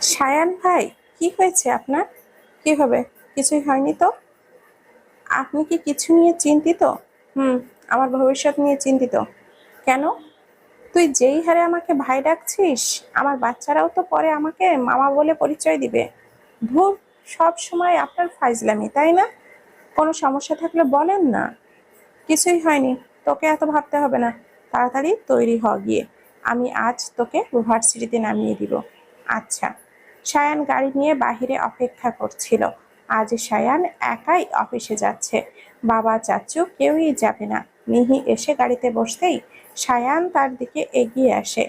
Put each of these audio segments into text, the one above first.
সায়ান ভাই, কি হয়েছে আপনার? কি হবে? কিছুই হয়নি তো? আপনি কি কিছু নিয়ে চিন্তিত? হুম। আমার ভবিষ্যৎ নিয়ে চিন্তিত? কেন? তুই যেই হারে আমাকে ভাই ডাকছিস, আমার বাচ্চারাও তো পরে আমাকে মামা বলে পরিচয় দিবে। ধুর, সব সময় আপনার ফাইজলামি, তাই না? কোনো সমস্যা থাকলে বলেন না। কিছুই হয়নি, তোকে এত ভাবতে হবে না। তাড়াতাড়ি তৈরি হ গিয়ে। আমি আজ তোকে ভার্সিটিতে নামিয়ে দিব। আচ্ছা। সায়ান গাড়ি নিয়ে বাহিরে অপেক্ষা করছিল। আজ সায়ান একাই অফিসে যাচ্ছে। বাবা চাচু কেউই যাবে না। মিহি এসে গাড়িতে বসতেই সায়ান তার দিকে এগিয়ে আসে।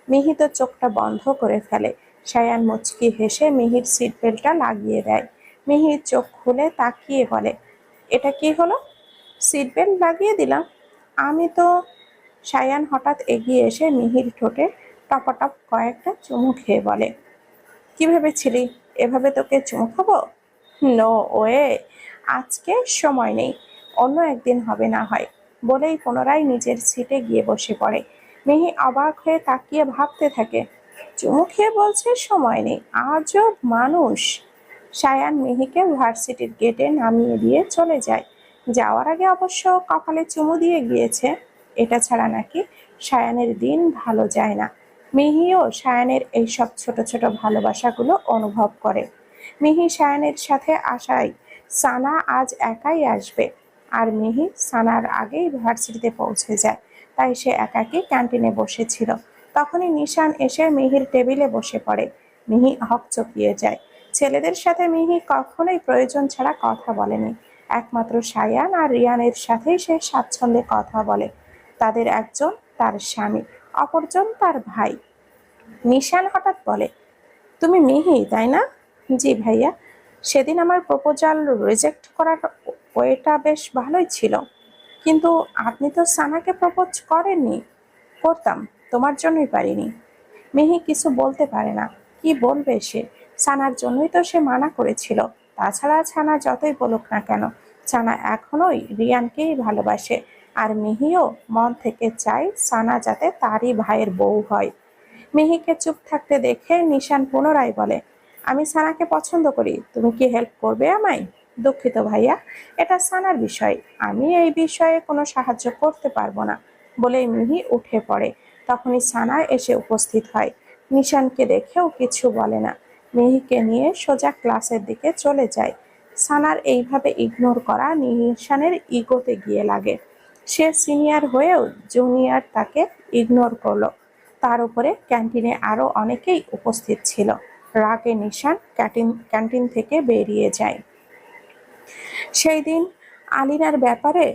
মিহি তো চোখটা বন্ধ করে ফেলে। সায়ান মুচকি হেসে মিহির সিট বেল্টটা লাগিয়ে দেয়। মিহি চোখ খুলে তাকিয়ে বলে, এটা কি হলো? সিট বেল্ট লাগিয়ে দিলাম। আমি তো। সায়ান হঠাৎ এগিয়ে এসে মিহির ঠোঁটে টপাটপ কয়েকটা চুমু খেয়ে বলে, কি ভেবেছিলি এভাবে তোকে চুমু খাবো? নো ওয়ে, আজকে সময় নেই, অন্য একদিন হবে না হয়, বলেই পুনরায় নিজের সিটে গিয়ে বসে পড়ে। মিহি অবাক হয়ে তাকিয়ে ভাবতে থাকে, চুমু খেয়ে বলছে সময় নেই, আজব মানুষ। সায়ান মিহিকে ভার্সিটির গেটে নামিয়ে দিয়ে চলে যায়। যাওয়ার আগে অবশ্য কপালে চুমু দিয়ে গিয়েছে। এটা ছাড়া নাকি সায়ানের দিন ভালো যায় না। মিহিও সায়ানের এইসব ছোট ছোট ভালোবাসাগুলো অনুভব করে। মিহি সায়ানের সাথে আসায় সানা আজ একাই আসবে, আর মিহি সানার আগেই ভার্সিটিতে পৌঁছে যায়। তাই সে একাকী ক্যান্টিনে বসেছিল। তখনই নিশান এসে মিহির টেবিলে বসে পড়ে। মিহি হকচকিয়ে যায়। ছেলেদের সাথে মিহি কখনোই প্রয়োজন ছাড়া কথা বলেনি। একমাত্র সায়ান আর রিয়ানের সাথেই সে স্বাচ্ছন্দ্যে কথা বলে। তাদের একজন তার স্বামী, অপরজন তার ভাই। নিশান হঠাৎ বলে, তুমি মিহি তাই না? জি ভাইয়া। সেদিন আমার প্রপোজাল রিজেক্ট করার ওয়েটা বেশ ভালোই ছিল, কিন্তু আপনি তো সানাকে প্রপোজ করেননি। করতাম, তোমার জন্যই পারিনি। মিহি কিছু বলতে পারে না। কি বলবে সে? সানার জন্যই তো সে মানা করেছিল। তাছাড়া ছানা যতই বলুক না কেন, ছানা এখনোই রিয়ানকেই ভালোবাসে। আর মিহিও মন থেকে চায় সানা যাতে তারই ভাইয়ের বউ হয়। মিহিকে চুপ থাকতে দেখে নিশান পুনরায় বলে, আমি সানাকে পছন্দ করি, তুমি কি হেল্প করবে আমায়? দুঃখিত ভাইয়া, এটা সানার বিষয়, আমি এই বিষয়ে কোনো সাহায্য করতে পারবো না, বলেই মিহি উঠে পড়ে। তখনই সানা এসে উপস্থিত হয়। নিশানকে দেখেও কিছু বলে না। মিহিকে নিয়ে সোজা ক্লাসের দিকে চলে যায়। সানার এইভাবে ইগনোর করা নিশানের ইগোতে গিয়ে লাগে। সে সিনিয়র হয়েও জুনিয়র তাকে ইগনোর করলো। তার উপরে ক্যান্টিনে আরো অনেকেই উপস্থিত ছিল। রাগে নিশান ক্যান্টিন থেকে বেরিয়ে যায়। সেই দিন আলিনার ব্যাপারে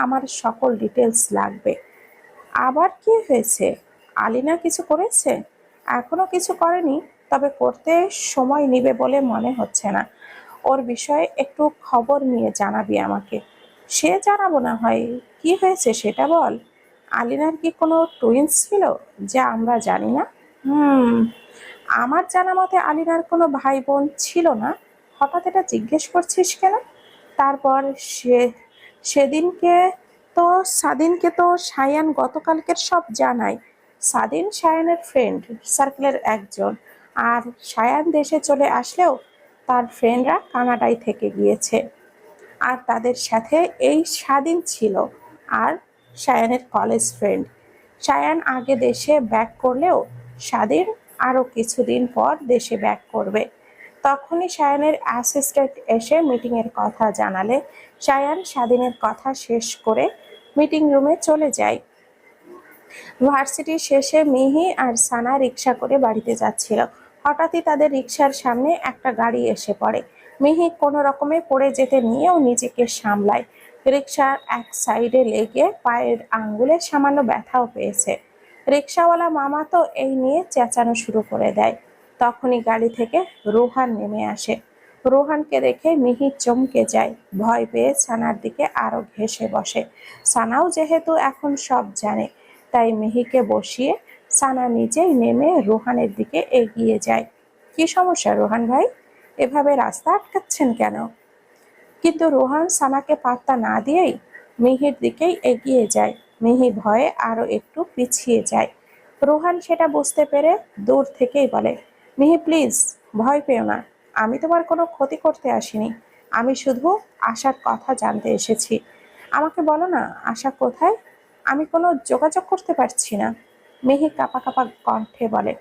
আমার সকল ডিটেলস লাগবে। আবার কি হয়েছে? আলিনা কিছু করেছে? এখনো কিছু করেনি, তবে করতে সময় নেবে বলে মনে হচ্ছে না। ওর বিষয়ে একটু খবর নিয়ে জানাবি আমাকে। সে জানাবো না হয়, কি হয়েছে সেটা বল। আলিনার কি কোনো টুইন্স ছিল যা আমরা জানি না? হুম। আমার জানা মতে আলিনার কোনো ভাই বোন ছিল না। হঠাৎ এটা জিজ্ঞেস করছিস কেন? তারপর সে সেদিনকে তো সাদিনকে তো সায়ান গতকালকের সব জানায়। সাদিন সায়ানের ফ্রেন্ড সার্কেলের একজন। আর সায়ান দেশে চলে আসলেও তার ফ্রেন্ডরা কানাডায় থেকে গিয়েছে। আর তাদের সাথে এই স্বাধীন ছিল, আর সায়ানের কলেজ ফ্রেন্ড। সায়ান আগে দেশে ব্যাক করলেও স্বাধীন আরও কিছুদিন পর দেশে ব্যাক করবে। তখনই সায়ানের অ্যাসিস্ট্যান্ট এসে মিটিংয়ের কথা জানালে সায়ান স্বাধীনের কথা শেষ করে মিটিং রুমে চলে যায়। ভার্সিটি শেষে মিহি আর সানা রিক্সা করে বাড়িতে যাচ্ছিল। হঠাৎই তাদের রিক্সার সামনে একটা গাড়ি এসে পড়ে। মিহি কোনো রকমে পড়ে যেতে নিয়েও নিজেকে সামলায়। রিক্সার এক সাইডে লেগে পায়ের আঙ্গুলে সামান্য ব্যথাও পেয়েছে। রিক্সাওয়ালা মামা তো এই নিয়ে চেঁচানো শুরু করে দেয়। তখনই গাড়ি থেকে রোহান নেমে আসে। রোহানকে দেখে মিহি চমকে যায়। ভয় পেয়ে সানার দিকে আরো ঘেঁষে বসে। সানাও যেহেতু এখন সব জানে, তাই মিহিকে বসিয়ে সানা নিজেই নেমে রোহানের দিকে এগিয়ে যায়। কি সমস্যা রোহান ভাই? এভাবে রাস্তা আটকাচ্ছেন কেন? কিন্তু রোহান সানাকে পাত্তা না দিয়েই মিহির দিকেই এগিয়ে যায়। মিহি ভয়ে আরো একটু পিছিয়ে যায়। রোহান সেটা বুঝতে পেরে দূর থেকেই বলে, মিহি প্লিজ, ভয় পেও না, আমি তোমার কোনো ক্ষতি করতে আসিনি। আমি শুধু আশার কথা জানতে এসেছি। আমাকে বলো না, আশা কোথায়? আমি কোনো যোগাযোগ করতে পারছি না। মেহি কাঁপা কাঁপা কণ্ঠে বলে,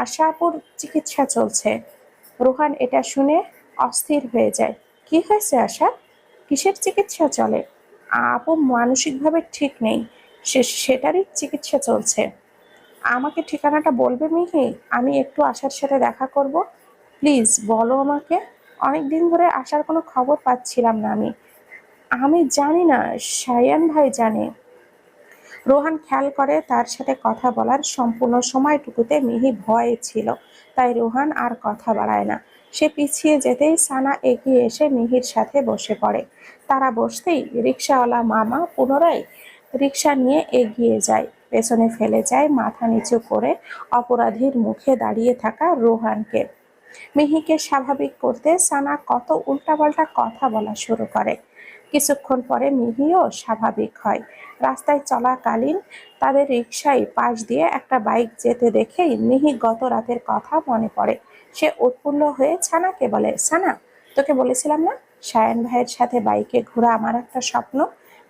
আশাপুর চিকিৎসা চলছে। রোহান এটা শুনে অস্থির হয়ে যায়। কি হয়েছে আশা? কিসের চিকিৎসা চলে? আপু মানসিকভাবে ঠিক নেই, সেটারই চিকিৎসা চলছে। আমাকে ঠিকানাটা বলবে মিহি? আমি একটু আশার সাথে দেখা করব। প্লিজ বলো আমাকে। অনেক দিন ধরে আসার কোনো খবর পাচ্ছিলাম না আমি। আমি জানি না, সায়ান ভাই জানে। রোহান খেয়াল করে তার সাথে কথা বলার সম্পূর্ণ সময়টুকুতে মিহি ভয়ে ছিল, তাই রোহান আর কথা বাড়ায় না। সে পিছিয়ে যেতেই সানা এগিয়ে এসে মিহির সাথে বসে পড়ে। তারা বসতেই রিকশাওয়ালা মামা পুনরায় রিকশা নিয়ে এগিয়ে যায়, পেছনে ফেলে যায় মাথা নিচু করে অপরাধীর মুখে দাঁড়িয়ে থাকা রোহানকে। মিহিকে স্বাভাবিক করতে সানা কত উল্টাপাল্টা কথা বলা শুরু করে। কিছুক্ষণ পরে মিহিও স্বাভাবিক হয়। রাস্তায় চলাকালীন তাদের রিকশায় পাশ দিয়ে একটা বাইক যেতে দেখেই মিহি গত রাতের কথা মনে পড়ে। সে উৎফুল্ল হয়ে সানাকে বলে, সানা, তোকে বলেছিলাম না সায়ান ভাইয়ের সাথে বাইকে ঘোরা আমার একটা স্বপ্ন।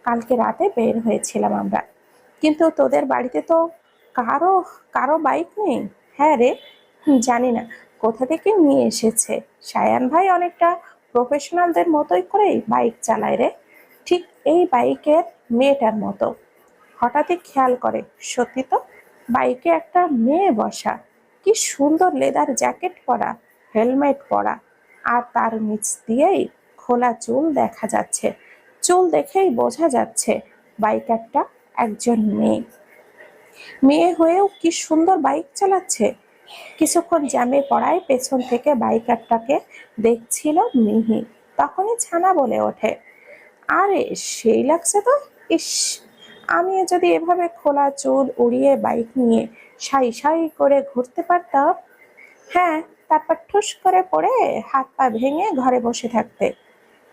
কালকে রাতে বের হয়েছিলাম আমরা, কিন্তু তোদের বাড়িতে তো কারো কারো বাইক নেই। হ্যাঁ রে, জানি না কোথা থেকে নিয়ে এসেছে। সায়ান ভাই অনেকটা প্রফেশনালদের মতোই করেই বাইক চালায় রে, ঠিক এই বাইকের মেয়েটার মতো। হঠাৎই খেয়াল করে, সত্যি তো, বাইকে একটা মেয়ে বসা। কি সুন্দর লেদার জ্যাকেট পরা, হেলমেট পরা, আর তার নিচ দিয়েই খোলা চুল দেখা যাচ্ছে। চুল দেখেই বোঝা যাচ্ছে বাইকারটা একজন মেয়ে। মেয়ে হয়েও কি সুন্দর বাইক চালাচ্ছে। কিছুক্ষণ জ্যামে পড়ায় পেছন থেকে বাইকারটাকে দেখছিল মিহি। তখনই ছানা বলে ওঠে, আরে সেই লাগছে তো। ইস, আমিও যদি এভাবে খোলা চুল উড়িয়ে বাইক নিয়ে সাই সাই করে ঘুরতে পারতাম। হ্যাঁ, তারপর ঠুস করে পড়ে হাত পা ভেঙে ঘরে বসে থাকতে।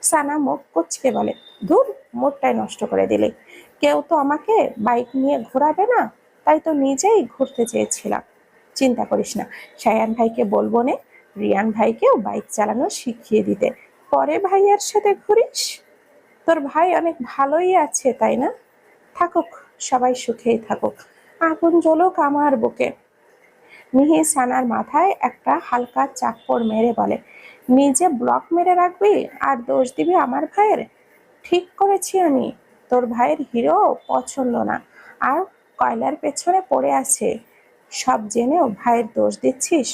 সানা মুখ কুঁচকে বলে, ধুর, মুডটাই নষ্ট করে দিলে। কেউ তো আমাকে বাইক নিয়ে ঘোরাবে না, তাই তো নিজেই ঘুরতে চেয়েছিলাম। চিন্তা করিস না, সায়ান ভাইকে বলবো নে, রিয়ান ভাইকেও বাইক চালানো শিখিয়ে দিতে। পরে ভাইয়ার সাথে ঘুরিস। তোর ভাই অনেক ভালোই আছে, তাই না? থাকুক, সবাই সুখেই থাকুক, আগুন জ্বলুক আমার বুকে। মিহি সানার মাথায় একটা হালকা চাপ্পড় মেরে বলে, নিজে ব্লক মেরে রাখবি আর দোষ দিবি আমার ভাইয়ের? ঠিক করেছি আমি, তোর ভাইয়ের হিরো পছন্দ না আর কয়লার পেছনে পড়ে আছে সব জেনেও ভাইয়ের দোষ দিচ্ছিস?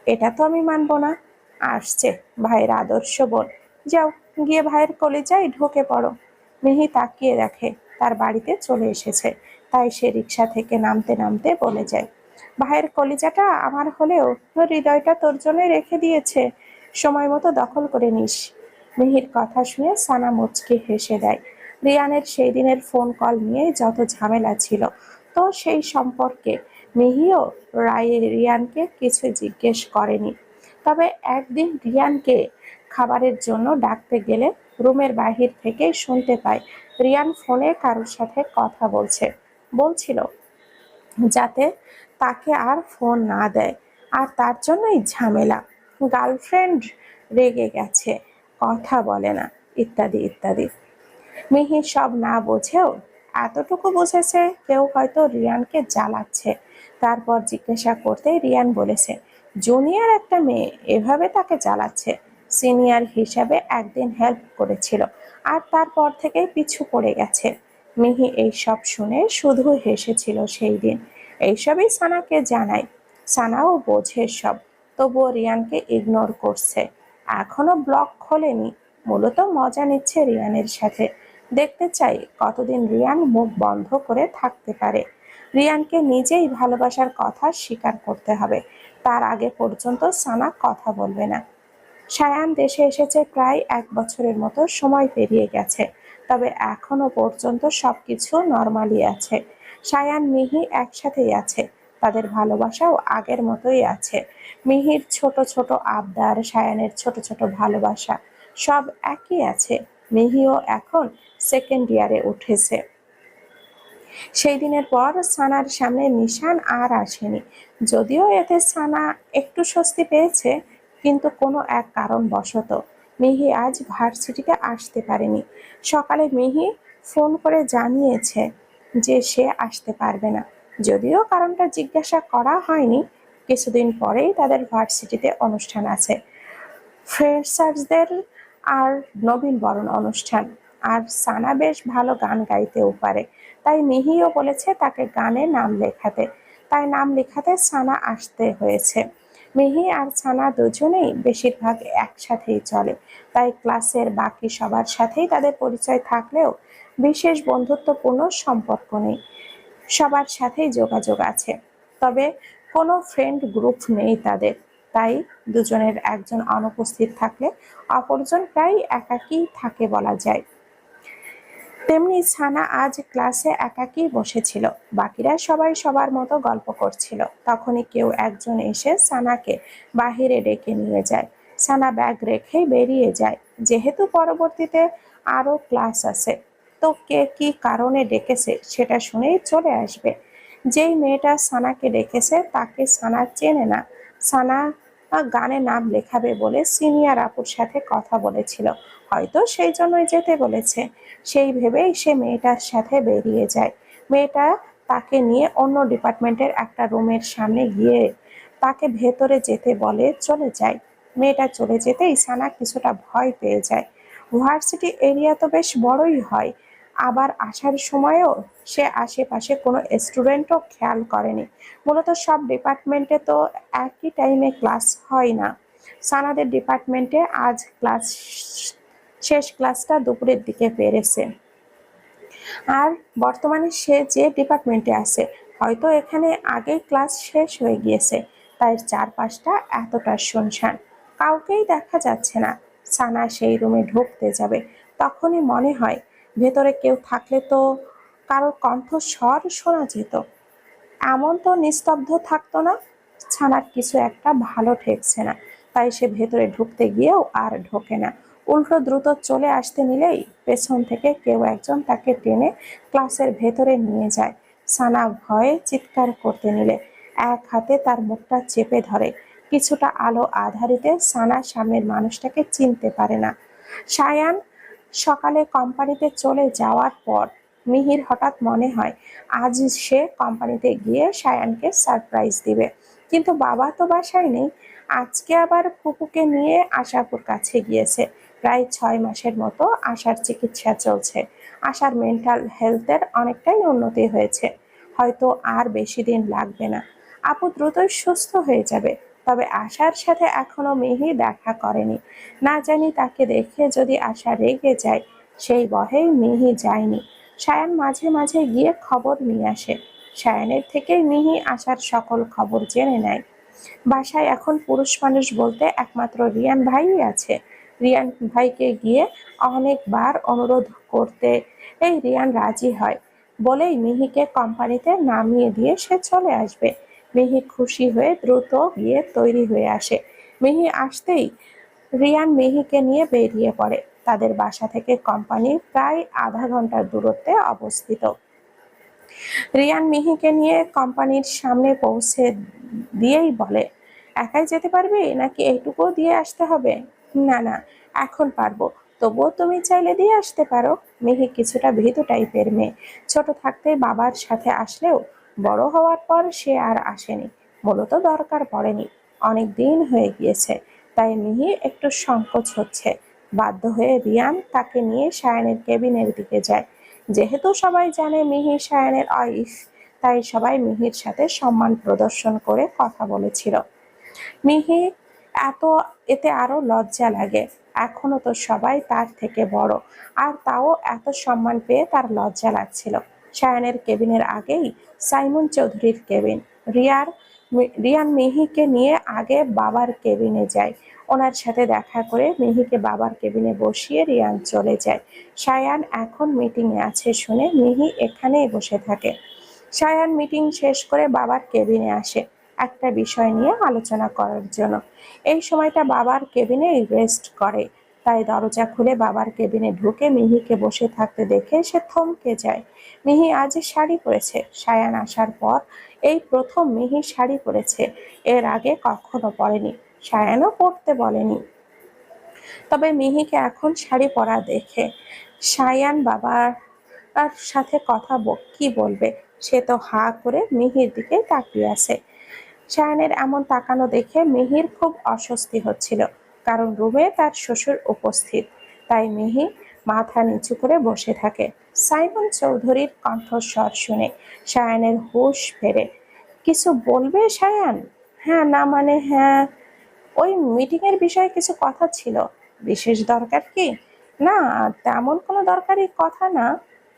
এটা তো আমি মানব না। আসছে ভাইয়ের আদর্শ বোন, যাও গিয়ে ভাইয়ের কলিজায় ঢুকে পড়ো। মিহি তাকিয়ে দেখে তার বাড়িতে চলে এসেছে, তাই সে রিক্সা থেকে নামতে নামতে বলে যায়, ভাইয়ের কলিজাটা আমার হলেও হৃদয়টা তোর জন্যই রেখে দিয়েছে, সময় মতো দখল করে নিস। মিহির কথা শুনে সানা মুচকি হেসে দেয়। রিয়ানের সেই দিনের ফোন কল নিয়ে যত ঝামেলা ছিল, তো সেই সম্পর্কে মিহিও রিয়ানকে কিছু জিজ্ঞেস করেনি। তবে একদিন রিয়ানকে খাবারের জন্য ডাকতে গেলে রুমের বাহির থেকে শুনতে পায় রিয়ান ফোনে কারোর সাথে কথা বলছিল যাতে তাকে আর ফোন না দেয়, আর তার জন্যই ঝামেলা। গার্লফ্রেন্ড রেগে গেছে, কথা বলে না, ইত্যাদি ইত্যাদি। মিহি সব না বুঝেও এতটুকু বুঝেছে কেউ হয়তো রিয়ানকে জ্বালাচ্ছে। তারপর জিজ্ঞাসা করতে রিয়ান বলেছে, জুনিয়র একটা মেয়ে এভাবে তাকে জ্বালাচ্ছে। সিনিয়র হিসাবে একদিন হেল্প করেছিল, আর তারপর থেকে পিছু পড়ে গেছে। মিহি এইসব শুনে শুধু হেসেছিল সেই দিন। এইসবই সানাকে জানায়। সানাও বোঝে সব, তবুও রিয়ানকে ইগনোর করছে। এখনো ব্লক খোলেনি, মূলত মজা নিচ্ছে রিয়ানের সাথে। দেখতে চাই কতদিন রিয়ান মুখ বন্ধ করে থাকতে পারে। রিয়ানকে নিজেই ভালোবাসার কথা স্বীকার করতে হবে, তার আগে পর্যন্ত সানা কথা বলবে না। সায়ান দেশে এসেছে প্রায় 1 বছরের মতো সময় পেরিয়ে গেছে, তবে এখনো পর্যন্ত সবকিছু নর্মালি আছে। সায়ান মিহি একসাথেই আছে, তাদের ভালোবাসাও আগের মতোই আছে। মিহির ছোট ছোট আবদার, সায়ানের ছোট ছোট ভালোবাসা, সব একই আছে। মিহিও এখন সেকেন্ড ইয়ারে উঠেছে। সেই দিনের পর সানার সামনে নিশান আর আসেনি। যদিও এতে সানা একটু স্বস্তি পেয়েছে, কিন্তু কোনো এক কারণবশত মিহি আজ ভার্সিটিতে আসতে পারেনি। সকালে মিহি ফোন করে জানিয়েছে যে সে আসতে পারবে না, যদিও কারণটা জিজ্ঞাসা করা হয়নি। কিছুদিন পরেই তাদের ভার্সিটিতে অনুষ্ঠান আছে, ফ্রেশার্সদের আর নবীন বরণ অনুষ্ঠান। আর সানা বেশ ভালো গান গাইতেও পারে, তাই মিহিও বলেছে তাকে গানে নাম লেখাতে। তাই নাম লেখাতে সানা আসতে হয়েছে। মিহি আর সানা দুজনেই বেশিরভাগ একসাথেই চলে, তাই ক্লাসের বাকি সবার সাথেই তাদের পরিচয় থাকলেও বিশেষ বন্ধুত্বপূর্ণ সম্পর্ক নেই। সবার সাথেই যোগাযোগ আছে, তবে কোনো ফ্রেন্ড গ্রুপ নেই তাদের। তাই দুজনের একজন অনুপস্থিত থাকলে অপরজন প্রায় একাকী থাকে বলা যায়। তেমনি সানা আজ ক্লাসে একাকী বসেছিল, বাকিরা সবাই সবার মতো গল্প করছিল। তখনই কেউ একজন এসে সানাকে বাহিরে ডেকে নিয়ে যায়। সানা ব্যাগ রেখেই বেরিয়ে যায়, যেহেতু পরবর্তীতে আরো ক্লাস আছে। তো কে কি কারণে ডেকেছে সেটা শুনেই চলে আসবে। যেই মেয়েটা সানাকে ডেকেছে তাকে সানা চেনে না। সানা গানে নাম লেখাবে বলে সিনিয়র আপুর সাথে কথা বলেছিল, হয়তো সেই জন্যই যেতে বলেছে। সেই ভেবেই সে মেয়েটার সাথে বেরিয়ে যায়। মেয়েটা তাকে নিয়ে অন্য ডিপার্টমেন্টের একটা রুমের সামনে গিয়ে তাকে ভেতরে যেতে বলে চলে যায়। মেয়েটা চলে যেতেই সানা কিছুটা ভয় পেয়ে যায়। ভার্সিটি এরিয়া তো বেশ বড়ই হয়, আবার আসার সময়ও সে আশেপাশে কোনো স্টুডেন্টও খেয়াল করেনি। মূলত সব ডিপার্টমেন্টে তো একই টাইমে ক্লাস হয় না। সানাদের ডিপার্টমেন্টে আজ শেষ ক্লাসটা দুপুরের দিকে পেরেছে। আর বর্তমানে সে যে ডিপার্টমেন্টে আছে, হয়তো এখানে আগেই ক্লাস শেষ হয়ে গিয়েছে, তাই চারপাশটা এতটা শুনশান, কাউকেই দেখা যাচ্ছে না। সানা সেই রুমে ঢুকতে যাবে, তখনই মনে হয় ভেতরে কেউ থাকলে তো কারোর কণ্ঠস্বর শোনা যেত। এমন তো নিস্তব্ধ থাকতো না। ছানার কিছু একটা ভালো ঠেকছে না, তাই সে ভেতরে ঢুকতে গিয়েও আর ঢোকে না। উল্টো দ্রুত চলে আসতে নিলেই পেছন থেকে কেউ একজন তাকে টেনে ক্লাসের ভেতরে নিয়ে যায়। সানা ভয়ে চিৎকার করতে নিলে এক হাতে তার মুখটা চেপে ধরে। কিছুটা আলো আধারিতে সানা সামনের মানুষটাকে চিনতে পারে না। সায়ান। সকালে কোম্পানিতে চলে যাওয়ার পর মিহির হঠাৎ মনে হয় আজ সে কোম্পানিতে গিয়ে সায়ানকে সারপ্রাইজ দিবে, কিন্তু বাবা তো বাসায় নেই। আজকে আবার ফুপুকে নিয়ে আশাপুর কাছে গিয়েছে। প্রায় 6 মাসের মতো আশার চিকিৎসা চলছে। আশার মেন্টাল হেলথের অনেকটাই উন্নতি হয়েছে, হয়তো আর বেশি দিন লাগবে না। আপু দ্রুতই সুস্থ হয়ে যাবে। তবে আশার সাথে এখনো মিহি দেখা করেনি। না জানি তাকে দেখে যদি আশা রেগে যায়, সেই ভয়েই মিহি যায়নি। সায়ান মাঝে মাঝে গিয়ে খবর নিয়ে আসে। সায়ানের থেকেই মিহি আশার সকল খবর জেনে নেয়। বাসায় এখন পুরুষ মানুষ বলতে একমাত্র রিয়ান ভাইই আছে। রিয়ান ভাইকে গিয়ে অনেকবার অনুরোধ করতে এই রিয়ান রাজি হয় বলেই মিহিকে কোম্পানিতে নামিয়ে দিয়ে সে চলে আসবে। মিহি খুশি হয়ে দ্রুত গিয়ে তৈরি হয়ে আসে। মিহি আসতেই রিয়ান মিহিকে নিয়ে বেরিয়ে পড়ে। তাদের বাসা থেকে কোম্পানি প্রায় আধা ঘন্টার দূরত্বে অবস্থিত। রিয়ান মিহিকে নিয়ে কোম্পানির সামনে পৌঁছে দিয়েই বলে, একাই যেতে পারবি নাকি এইটুকুও দিয়ে আসতে হবে? না না, এখন পারবো, তবুও তুমি চাইলে দিয়ে আসতে পারো। মিহি কিছুটা ভীতু টাইপের মেয়ে। ছোট থাকতে বাবার সাথে আসলেও বড় হওয়ার পর সে আর আসেনি। মূলত দরকার পড়েনি, অনেক দিন হয়ে গিয়েছে, তাই মিহি একটু সংকোচ হচ্ছে। বাধ্য হয়ে রিয়ান তাকে নিয়ে সায়ানের কেবিনের দিকে যায়। যেহেতু সবাই জানে মিহি সায়ানের ওয়াইফ, তাই সবাই মিহির সাথে সম্মান প্রদর্শন করে কথা বলেছিল। মিহি এত এতে আরো লজ্জা লাগে। এখনো তো সবাই তার থেকে বড়, আর তাও এত সম্মান পেয়ে তার লজ্জা লাগছিল। সায়ানের কেবিনের আগেই সাইমন চৌধুরীর কেবিন। রিয়ান মিহিকে নিয়ে আগে বাবার কেবিনে যায়। ওনার সাথে দেখা করে মিহিকে বাবার কেবিনে বসিয়ে রিয়ান চলে যায়। সায়ান এখন মিটিংয়ে আছে শুনে মিহি এখানেই বসে থাকে। সায়ান মিটিং শেষ করে বাবার কেবিনে আসে একটা বিষয় নিয়ে আলোচনা করার জন্য। এই সময়টা বাবার কেবিনেই রেস্ট করে, তাই দরজা খুলে বাবার কেবিনে ঢুকে মিহিকে বসে থাকতে দেখে সে থমকে যায়। মিহি আজ শাড়ি পরেছে। সায়ান আসার পর এই প্রথম মিহি শাড়ি পরেছে, এর আগে কখনো পরেনি। সায়ানও পড়তে বলেনি। তবে মিহিকে এখন শাড়ি পরা দেখে সায়ান বাবার সাথে কথা কি বলবে, সে তো হা করে মিহির দিকে তাকিয়ে আছে। সায়ানের এমন তাকানো দেখে মিহির খুব অস্বস্তি হচ্ছিল, কারণ রুমে তার শ্বশুর উপস্থিত। তাই মিহি মাথা নিচু করে বসে থাকে। সাইমন চৌধুরীর কণ্ঠস্বর শুনে সায়ানের হুঁশ ফেরে। কিছু বলবে সায়ান? হ্যাঁ না মানে হ্যাঁ, ওই মিটিং এর বিষয়ে কিছু কথা ছিল। বিশেষ দরকার কি? না, তেমন কোনো দরকারি কথা না।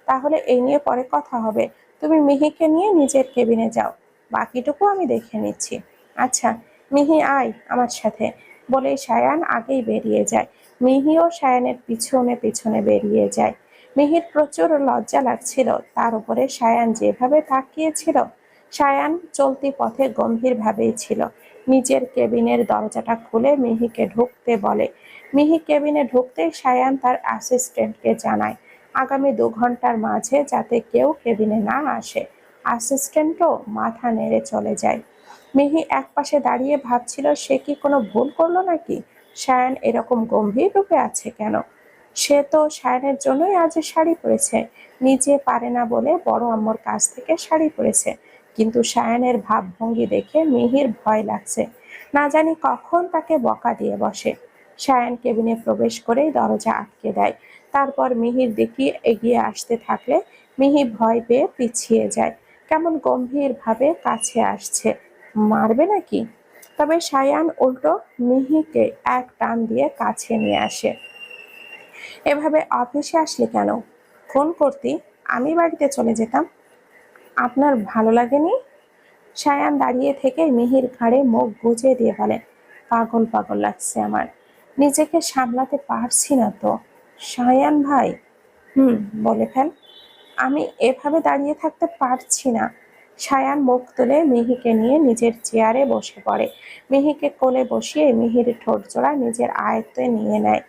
তাহলে এই নিয়ে পরে কথা হবে। তুমি মিহিকে নিয়ে নিজের কেবিনে যাও, বাকিটুকু আমি দেখে নিচ্ছি। আচ্ছা মিহি, আয় আমার সাথে, বলেই সায়ান আগেই বেরিয়ে যায়। মিহিও সায়ানের পিছনে পিছনে বেরিয়ে যায়। মিহির প্রচুর লজ্জা লাগছিল, তার উপরে সায়ান যেভাবে তাকিয়েছিল। সায়ান চলতি পথে গম্ভীরভাবেই ছিল। নিজের কেবিনের দরজাটা খুলে মিহিকে ঢুকতে বলে। মিহি কেবিনে ঢুকতেই সায়ান তার অ্যাসিস্ট্যান্টকে জানায় আগামী 2 ঘন্টার মাঝে যাতে কেউ কেবিনে না আসে। অ্যাসিস্ট্যান্টও মাথা নেড়ে চলে যায়। মিহি একপাশে দাঁড়িয়ে ভাবছিল সে কি কোনো ভুল করলো নাকি, সায়ান এরকম গম্ভীর রূপে আছে কেন। সে তো সায়ানের জন্যই আজ শাড়ি পরেছে, নিজে পারে না বলে বড় আম্মুর কাছ থেকে শাড়ি পরেছে। কিন্তু সায়ানের ভাবভঙ্গি দেখে মিহির ভয় লাগছে, না জানি কখন তাকে বকা দিয়ে বসে। সায়ান কেবিনে প্রবেশ করেই দরজা আটকে দেয়। তারপর মিহির দিকে এগিয়ে আসতে থাকলে মিহি ভয় পেয়ে পিছিয়ে যায়। কেমন গম্ভীরভাবে কাছে আসছে, মারবে নাকি? তবে সায়ান উল্টো মিহিকে এক টান দিয়ে কাছে নিয়ে আসে। এভাবে অফিসে আসলে কেন? ফোন করতি, আমি বাড়িতে চলে যেতাম। আপনার ভালো লাগেনি? সায়ান দাঁড়িয়ে থেকে মিহির ঘাড়ে মুখ গুজে দিয়ে বলে, পাগল পাগল লাগছে আমার, নিজেকে সামলাতে পারছি না তো। সায়ান ভাই, বলে ফেল। আমি এভাবে দাঁড়িয়ে থাকতে পারছি না। সায়ান মুখ তুলে মিহিকে নিয়ে নিজের চেয়ারে বসে পড়ে। মিহিকে কোলে বসিয়ে মিহির ঠোঁট জোড়া নিজের আয়ত্তে নিয়ে নেয়।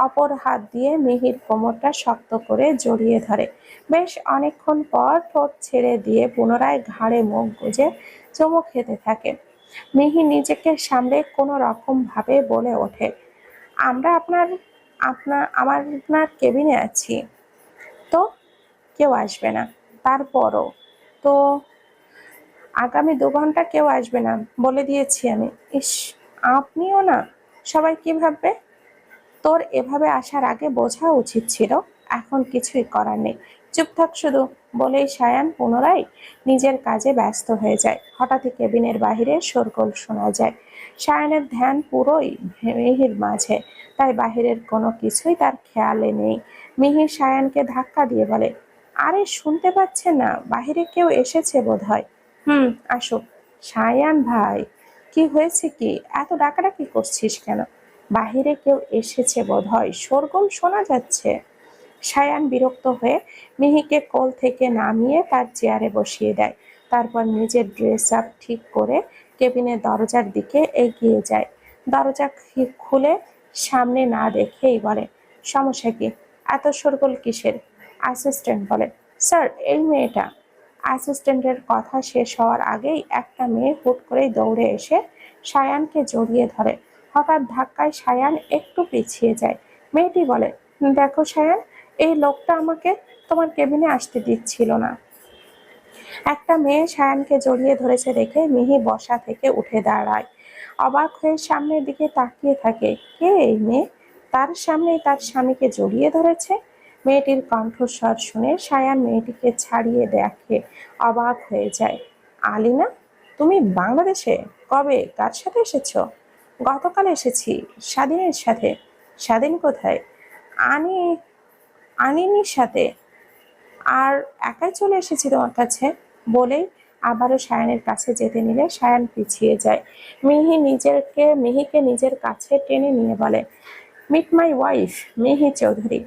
অপর হাত দিয়ে মিহির কোমরটা শক্ত করে জড়িয়ে ধরে। বেশ অনেকক্ষণ পর ঠোঁট ছেড়ে দিয়ে পুনরায় ঘাড়ে মুখ গুজে চুমু খেতে থাকে। মিহি নিজেকে সামলে কোনো রকম ভাবে বলে ওঠে, আমরা আপনার আপনার আমার আপনার কেবিনে আছি তো, কেউ আসবে না। তারপরও তো আগামী 2 ঘন্টা কেউ আসবে না বলে দিয়েছি আমি। ইস, আপনিও না, সবাই কি ভাববে? তোর এভাবে আসার আগে বোঝা উচিত ছিল। এখন কিছুই করার নেই, চুপ থাক শুধু, বলেই সায়ান পুনরায় নিজের কাজে ব্যস্ত হয়ে যায়। হঠাৎই কেবিনের বাহিরে শোরগোল শোনা যায়। সায়ানের ধ্যান পুরোই মিহির মাঝে, তাই বাহিরের কোনো কিছুই তার খেয়ালে নেই। মিহির সায়ানকে ধাক্কা দিয়ে বলে, আরে শুনতে পাচ্ছেন না, বাহিরে কেউ এসেছে বোধহয়। আসুক। সায়ান ভাই, কি হয়েছে কি, এত ডাকাডাকি করছিস কেন? বাহিরে কেউ এসেছে বোধহয়, শোরগোল শোনা যাচ্ছে। সায়ান বিরক্ত হয়ে মিহিকে কোল থেকে নামিয়ে তার চেয়ারে বসিয়ে দেয়। তারপর নিজের ড্রেস আপ ঠিক করে কেবিনের দরজার দিকে এগিয়ে যায়। দরজা খুলে সামনে না দেখেই বলে, সমস্যা কি, এত শোরগোল কিসের? অ্যাসিস্ট্যান্ট বলে, স্যার এই মেয়েটা। অ্যাসিস্ট্যান্টের কথা শেষ হওয়ার আগেই একটা মেয়ে হুট করেই দৌড়ে এসে সায়ানকে জড়িয়ে ধরে। হঠাৎ ধাক্কায় সায়ান একটু পিছিয়ে যায়। মেয়েটি বলে, দেখো সায়ান, এই লোকটা আমাকে তোমার কেবিনে আসতে দিচ্ছিল না। একটা মেয়ে সায়ানকে জড়িয়ে ধরেছে দেখে মিহি বসা থেকে উঠে দাঁড়ায়। অবাক হয়ে সামনের দিকে তাকিয়ে থাকে, কে এই মেয়ে? তার সামনেই তার স্বামীকে জড়িয়ে ধরেছে। মেয়েটির কণ্ঠস্বর শুনে সায়ান মেয়েটিকে ছাড়িয়ে দেখে অবাক হয়ে যায়। আলিনা, তুমি বাংলাদেশে? কবে, কার সাথে এসেছো? গতকাল এসেছি, স্বাধীনের সাথে। স্বাধীন কোথায়? আনি আনিনির সাথে। আর একাই চলে এসেছি তোমার কাছে, বলেই আবারও সায়ানের কাছে যেতে নিলে সায়ান পিছিয়ে যায়। মিহিকে নিজের কাছে টেনে নিয়ে বলে, মিট মাই ওয়াইফ, মিহি চৌধুরী।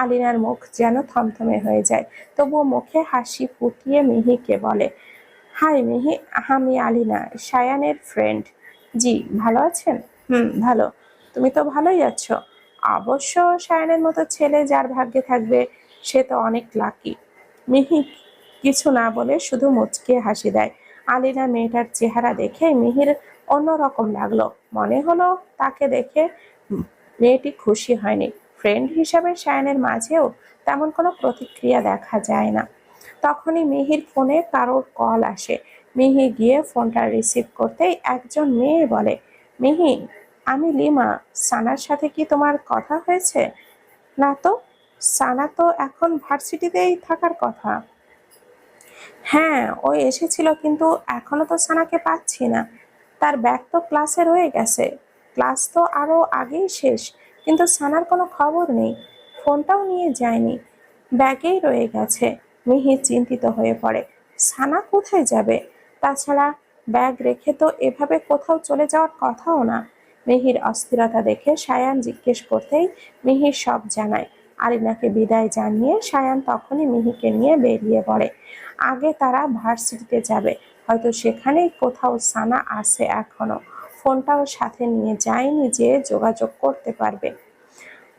আলিনার মুখ যেন থমথমে হয়ে যায়, তবুও মুখে হাসি ফুটিয়ে মিহিকে বলে, হাই মিহি, আমি আলিনা, সায়ানের ফ্রেন্ড। জি, ভালো আছেন? ভালো। তুমি তো ভালোই আছো। অবশ্য সায়ানের মতো ছেলে যার ভাগ্যে থাকবে সে তো অনেক লাকি। মিহি কিছু না বলে শুধু মুচকে হাসি দেয়। আলিনা মেয়েটার চেহারা দেখে মিহির অন্যরকম লাগলো। মনে হলো তাকে দেখে মেয়েটি খুশি হয়নি। ফ্রেন্ড হিসাবে সায়ানের মাঝেও তেমন কোনো প্রতিক্রিয়া দেখা যায় না। তখনই মিহির ফোনে কারোর কল আসে। মিহি গিয়ে ফোনটা রিসিভ করতেই একজন মেয়ে বলে, মিহি, আমি লিমা। সানার সাথে কি তোমার কথা হয়েছে? না তো, সানা তো এখন ভার্সিটিতেই থাকার কথা। হ্যাঁ, ও এসেছিল, কিন্তু এখনো তো সানাকে পাচ্ছি না। তার ব্যাগ তো ক্লাসে রয়ে গেছে। ক্লাস তো আরো আগেই শেষ, কিন্তু সানার কোনো খবর নেই। ফোনটাও নিয়ে যায়নি, ব্যাগেই রয়ে গেছে। মিহি চিন্তিত হয়ে পড়ে। সানা কোথায় যাবে? তাছাড়া ব্যাগ রেখে তো এভাবে কোথাও চলে যাওয়ার কথাও না। মিহির অস্থিরতা দেখে সায়ান জিজ্ঞেস করতেই মিহি সব জানায়। আরিনাকে বিদায় জানিয়ে সায়ান তখনই মিহিকে নিয়ে বেরিয়ে পড়ে। আগে তারা ভার্সিটিতে যাবে, হয়তো সেখানেই কোথাও সানা আছে এখনো। ফোনটাও সাথে নিয়ে যায়নি যে যোগাযোগ করতে পারবে।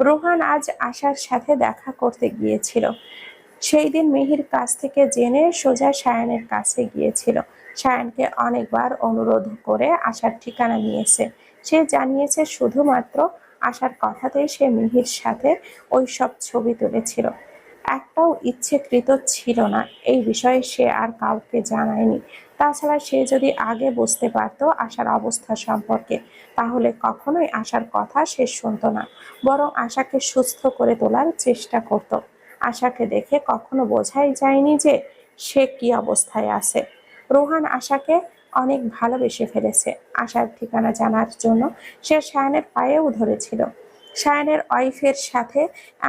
রোহান আজ আশার সাথে দেখা করতে গিয়েছিল। সেই দিন মিহির কাছ থেকে জেনে সোজা সায়ানের কাছে গিয়েছিল। সায়ানকে অনেকবার অনুরোধ করে আশার ঠিকানা নিয়েছে। সে জানিয়েছে শুধুমাত্র আশার কথাতেই সে মিহির সাথে ওই সব ছবি তুলেছিল। একটাও ইচ্ছেকৃত ছিল না। এই বিষয়ে সে আর কাউকে জানায়নি। তাছাড়া সে যদি আগে বুঝতে পারত আশার অবস্থা সম্পর্কে, তাহলে কখনোই আশার কথা সে শুনতো না, বরং আশাকে সুস্থ করে তোলার চেষ্টা করত। আশাকে দেখে কখনো বোঝাই যায়নি যে সে কি অবস্থায় আছে। রোহান আশাকে অনেক ভালোবেসে ফেলেছে। আশার ঠিকানা জানার জন্য সে সায়ানের পায়েও ধরেছিল। সায়ানের ওয়াইফের সাথে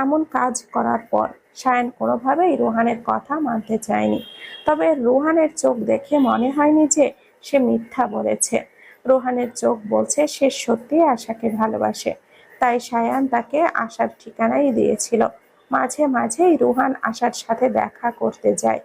এমন কাজ করার পর সায়ান কোনোভাবেই রোহানের কথা মানতে চায়নি। তবে রোহানের চোখ দেখে মনে হয়নি যে সে মিথ্যা বলেছে। রোহানের চোখ বলছে সে সত্যিই আশাকে ভালোবাসে। তাই সায়ান তাকে আশার ঠিকানাই দিয়েছিল। মাঝে মাঝেই রোহান আশার সাথে দেখা করতে যায়।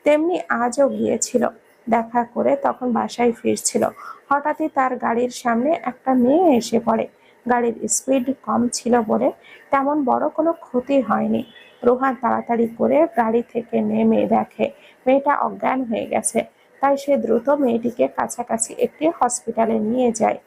তেমনি আজও গিয়েছিল। দেখা করে তখন বাসায় ফিরছিল। হঠাৎই তার গাড়ির সামনে একটা মেয়ে এসে পড়ে। গাড়ির স্পিড কম ছিল বলে তেমন বড় কোনো ক্ষতি হয়নি। রোহান তাড়াতাড়ি করে গাড়ি থেকে নেমে দেখে মেয়েটা অজ্ঞান হয়ে গেছে। তাই সে দ্রুত মেয়েটিকে কাছাকাছি একটি হসপিটালে নিয়ে যায়।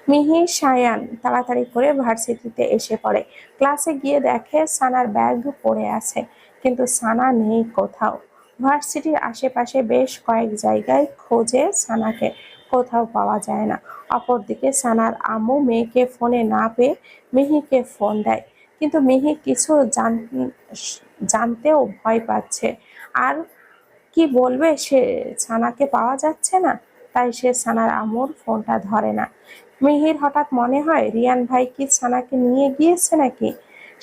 মিহি সায়ান তাড়াতাড়ি করে ভার্সিটিতে এসে পড়ে। ক্লাসে গিয়ে দেখে সানার ব্যাগ পড়ে আছে, কিন্তু সানা নেই কোথাও। ভার্সিটির আশেপাশে বেশ কয়েক জায়গায় খোঁজে সানাকে, কোথাও পাওয়া যায় না। অপরদিকে সানার আম্মু মেয়েকে ফোনে না পেয়ে মিহিকে ফোন দেয়, কিন্তু মিহি কিছু জানতেও ভয় পাচ্ছে। আর কি বলবে সে? সানাকে পাওয়া যাচ্ছে না, তাই সে সানার আম্মুর ফোনটা ধরে না। মিহির হঠাৎ মনে হয় রিয়ান ভাই কি সানাকে নিয়ে গিয়েছে নাকি।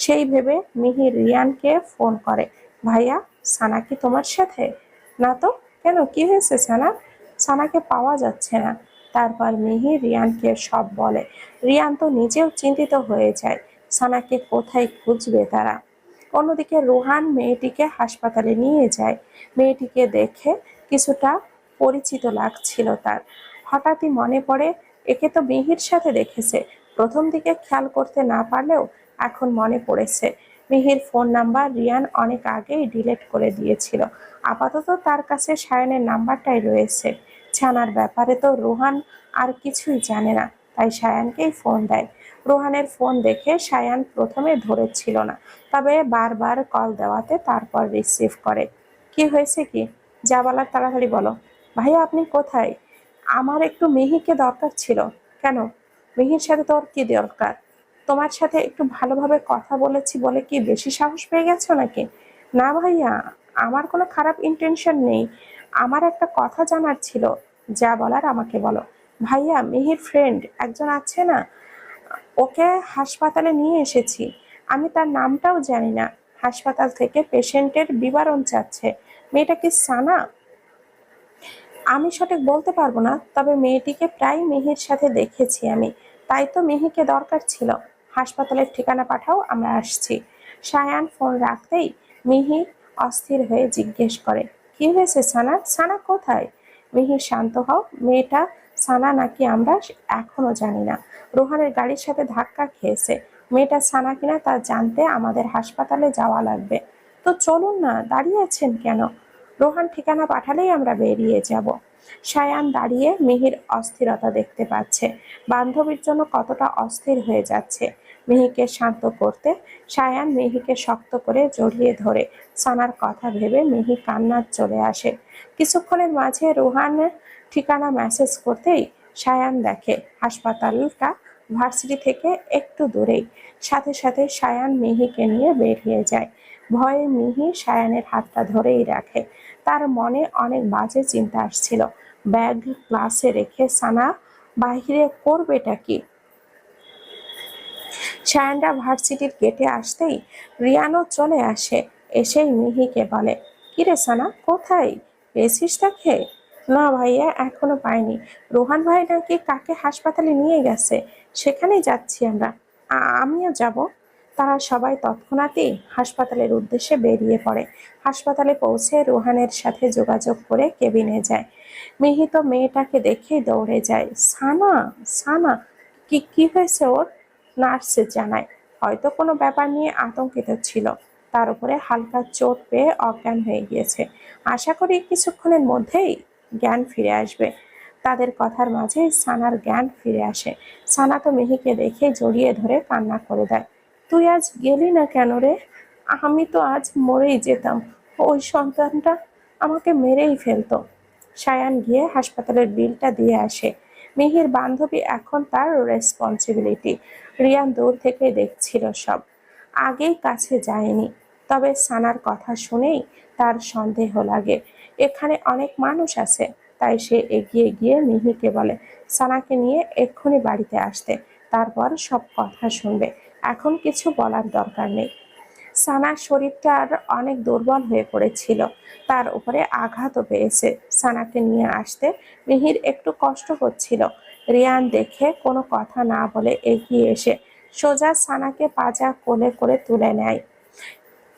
সেই ভেবে মিহির রিয়ানকে ফোন করে, ভাইয়া, সানা কি তোমার সাথে? না তো, কেন, কি হয়েছে সানা? সানাকে পাওয়া যাচ্ছে না। তারপর মিহির রিয়ানকে সব বলে। রিয়ান তো নিজেও চিন্তিত হয়ে যায়। সানাকে কোথায় খুঁজবে তারা। অন্যদিকে রোহান মেয়েটিকে হাসপাতালে নিয়ে যায়। মেয়েটিকে দেখে কিছুটা পরিচিত লাগছিল তার। হঠাৎই মনে পড়ে একে তো মিহির সাথে দেখেছে। প্রথম দিকে খেয়াল করতে না পারলেও এখন মনে পড়েছে। মিহির ফোন নাম্বার রিয়ান অনেক আগেই ডিলিট করে দিয়েছিল। আপাতত তার কাছে সায়নের নাম্বারটাই রয়েছে। ছানার ব্যাপারে তো রোহান আর কিছুই জানে না, তাই সায়ানকেই ফোন দেয়। রোহানের ফোন দেখে সায়ান প্রথমে ধরেছিল না, তবে বারবার কল দেওয়াতে তারপর রিসিভ করে। কি হয়েছে কি? যা বলার তাড়াতাড়ি বলো। ভাইয়া, আপনি কোথায়? আমার একটু মিহিকে দরকার ছিল। কেন? মিহির সাথে তোর কি দরকার? তোমার সাথে একটু ভালোভাবে কথা বলেছি বলে কি বেশি সাহস পেয়ে গেছো নাকি? না ভাইয়া, আমার কোনো খারাপ ইন্টেনশন নেই। আমার একটা কথা জানার ছিল। যা বলার আমাকে বলো। ভাইয়া, মিহির ফ্রেন্ড একজন আছে না, ওকে হাসপাতালে নিয়ে এসেছি। আমি তার নামটাও জানি না। হাসপাতাল থেকে পেশেন্টের বিবরণ চাচ্ছে। মেয়েটা কি সানা? আমি সঠিক বলতে পারবো না, তবে মেয়েটিকে প্রায় মিহির সাথে দেখেছি আমি। তাই তো মিহিকে দরকার ছিল। হাসপাতালের ঠিকানা পাঠাও, আমরা আসছি। সায়ান ফোন রাখতেই মিহি অস্থির হয়ে জিজ্ঞেস করে, কি হয়েছে সানা? সানা কোথায়? মিহি, শান্ত হও। মেয়েটা সানা নাকি আমরা এখনো জানি না। রোহানের গাড়ির সাথে ধাক্কা খেয়েছে। মেয়েটা সানা কিনা তা জানতে আমাদের হাসপাতালে যাওয়া লাগবে। তো চলুন না, দাঁড়িয়ে আছেন কেন? রোহান ঠিকানা পাঠালেই আমরা বেরিয়ে যাব। সায়ান দাঁড়িয়ে মিহির অস্থিরতা দেখতে পাচ্ছে, বান্ধবীর জন্য কতটা অস্থির হয়ে যাচ্ছে। মিহিকে শান্ত করতে সায়ান মিহিকে শক্ত করে জড়িয়ে ধরে। সানার কথা ভেবে মিহি কান্নার চলে আসে। কিছুক্ষণের মাঝে রুহান ঠিকানা মেসেজ করতেই সায়ান দেখে হাসপাতালটা ভার্সিটি থেকে একটু দূরেই। সাথে সাথে সায়ান মিহিকে নিয়ে বেরিয়ে যায়। ভয়ে মিহি সায়ানের হাতটা ধরেই রাখে। তার মনে অনেক বাজে চিন্তা আসছিল। ব্যাগ ক্লাসে রেখে সানা বাহিরে করবেটা কি? সায়ানরা ভার্সিটির গেটে আসতেই রিয়ানও চলে আসে। এসেই মিহিকে বলে, কিরে সানা, কোথায়? পেয়েছিস তাকে? না ভাইয়া, এখনো পাইনি। রোহান ভাই নাকি কাকে হাসপাতালে নিয়ে গেছে, সেখানেই যাচ্ছি আমরা। আমিও যাব। তারা সবাই তৎক্ষণাৎই হাসপাতালের উদ্দেশ্যে বেরিয়ে পড়ে। হাসপাতালে পৌঁছে রোহানের সাথে যোগাযোগ করে কেবিনে যায়। মিহি তো মেয়েটাকে দেখেই দৌড়ে যায়। সানা, সানা, কি কি হয়েছে ওর? নার্স জানায়, হয়তো কোনো ব্যাপার নিয়ে আতঙ্কিত ছিল, তার উপরে হালকা চোট পেয়ে অজ্ঞান হয়ে গিয়েছে। আশা করি কিছুক্ষণের মধ্যেই জ্ঞান ফিরে আসবে। তাদের কথার মাঝে সানার জ্ঞান ফিরে আসে। সানা তো মিহিকে দেখে জড়িয়ে ধরে কান্না করে দেয়। তুই আজ গেলি না কেন রে? আমি তো আজ মরেই যেতাম। ওই সন্তানটা আমাকে মেরেই ফেলতো। সায়ান গিয়ে হাসপাতালের বিলটা দিয়ে আসে। মিহির বান্ধবী এখন তার রেসপন্সিবিলিটি। রিয়ান দূর থেকে দেখছিল সব, আগেই কাছে যায়নি। তবে সানার কথা শুনেই তার সন্দেহ লাগে। এখানে অনেক মানুষ আছে, তাই সে এগিয়ে গিয়ে মিহিকে বলে সানাকে নিয়ে এক্ষুনি বাড়িতে আসতে, তারপর সব কথা শুনবে। এখন কিছু বলার দরকার নেই। সানার শরীরটা আর অনেক দুর্বল হয়ে পড়েছিল, তার উপরে আঘাতও পেয়েছে। সানাকে নিয়ে আসতে মিহির একটু কষ্ট হচ্ছিল। রিয়ান দেখে কোনো কথা না বলে এগিয়ে এসে সোজা সানাকে পাজা কোলে করে তুলে নেয়।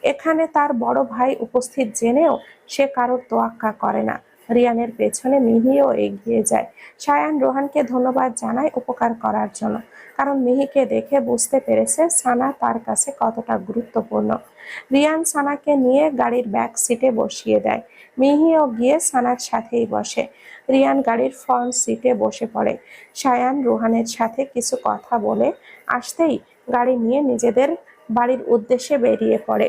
এখানে তার বড় ভাই উপস্থিত জেনেও সে কারোর তোয়াক্কা করে না। রিয়ানের পেছনে মিহিও এগিয়ে যায়। সায়ান রোহানকে ধন্যবাদ জানায় উপকার করার জন্য, কারণ মিহিকে দেখে বুঝতে পেরেছে সানা তার কাছে কতটা গুরুত্বপূর্ণ। রিয়ান সানাকে নিয়ে গাড়ির ব্যাক সিটে বসিয়ে দেয়। মিহিও গিয়ে সানার সাথেই বসে। রিয়ান গাড়ির ফ্রন্ট সিটে বসে পড়ে। সায়ান রোহানের সাথে কিছু কথা বলে আসতেই গাড়ি নিয়ে নিজেদের বাড়ির উদ্দেশ্যে বেরিয়ে পড়ে।